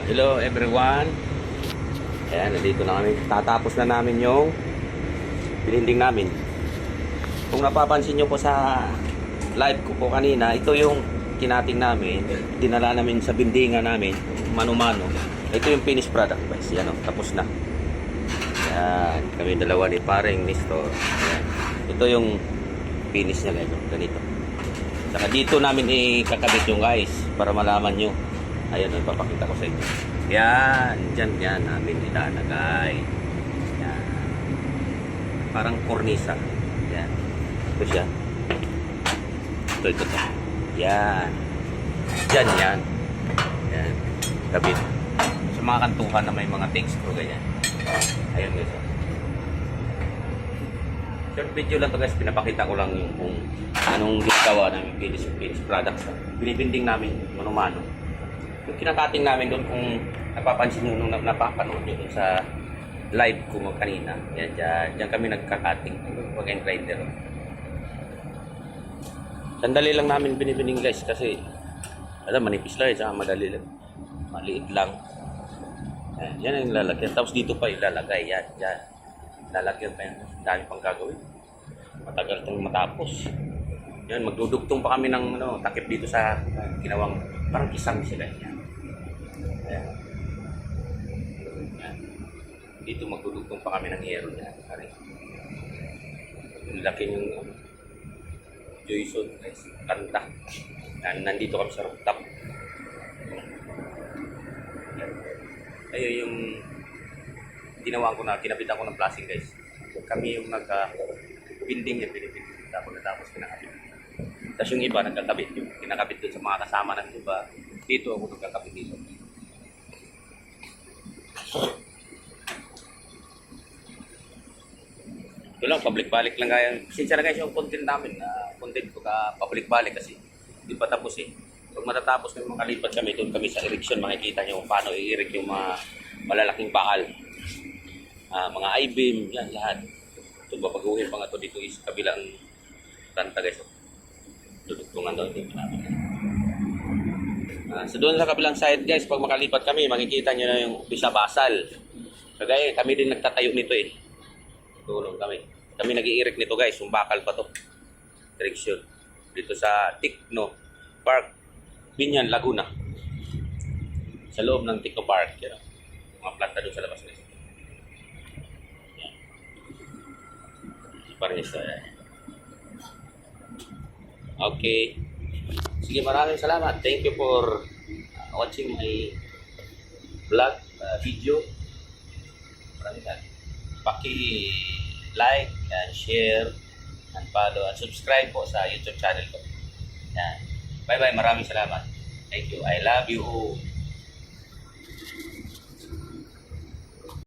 Hello everyone. Ayan, nandito na kami. Tatapos na namin yung bininding namin. Kung napapansin nyo po sa live ko po kanina, ito yung kinating namin. Dinala namin sa bindingan namin, mano-mano. Ito yung finished product guys. Yan o, tapos na. Ayan, kami dalawa ni paring Nestor. Ayan. Ito yung finish niya guys. Ganito. Saka dito namin ikakabit yung guys para malaman nyo. Ayan, ipapakita ko sa inyo. Yan, dyan namin ilalagay. Yan. Parang kornisa. Yan. Ito siya. Ito. Yan. Dyan yan. Yan. Kabit. Sa mga kantukan na may mga texture, ganyan. Ayan guys. Short video lang to guys. Pinapakita ko lang yung kung anong ginagawa ng finished products. Binibinding namin mano-mano. Yung kinakating namin doon, kung napapansin nyo nung napapanood nyo doon sa live ko kanina, yan, dyan kami nagkakating pag-end grinder. Sandali lang namin binibinding guys kasi alam, manipis lang, saka madali lang, maliit lang. Yan ang lalagyan, tapos dito pa ilalagay, yan, lalagyan pa yan, dami pang gagawin, matagal itong matapos. Yan, magdudugtong pa kami ng takip dito sa ginawang parang kisang sila yan. Ayan. Dito magdudugtong pa kami ng hero niya. Laki yung Joyson guys, kanta. Nandito kami sa rooftop. Ayun yung ginawa ko na, kinabitan ko ng plastic guys. Kami yung nagka-building niya, pinipinding. Tapos kinakabit. Tapos yung iba nagkakabit, yung kinakabit doon sa mga kasama ng iba. Dito ako nagkakabit dito. Ito lang, pabalik-balik lang kaya. Sinsya na guys yung content namin. Content ko ka pabalik-balik kasi hindi pa tapos eh. Pag matatapos kami makalipat kami, doon kami sa erection, makikita nyo kung paano i-erect yung mga malalaking bakal. Mga I-beam, yan lahat. Ito, babaguhin pa nga ito dito is kabilang planta guys. Dudugtungan doon dito namin. So doon sa kabilang side guys, pag makalipat kami, makikita nyo na yung bisa basal. Kagaya kami din nagtatayo nito eh. Tulong kami. Kami nag-i-erect nito guys, yung bakal pa to. Direction. Dito sa Tikno Park, Binyan, Laguna. Sa loob ng Tikno Park. Yan. Mga planta doon sa labas guys. Yan. Pares na yan. Okay. Sige, maraming salamat. Thank you for watching my vlog, video. Maraming salamat. Paki-like and share and follow and subscribe po sa YouTube channel ko. Yan. Bye-bye. Maraming salamat. Thank you. I love you.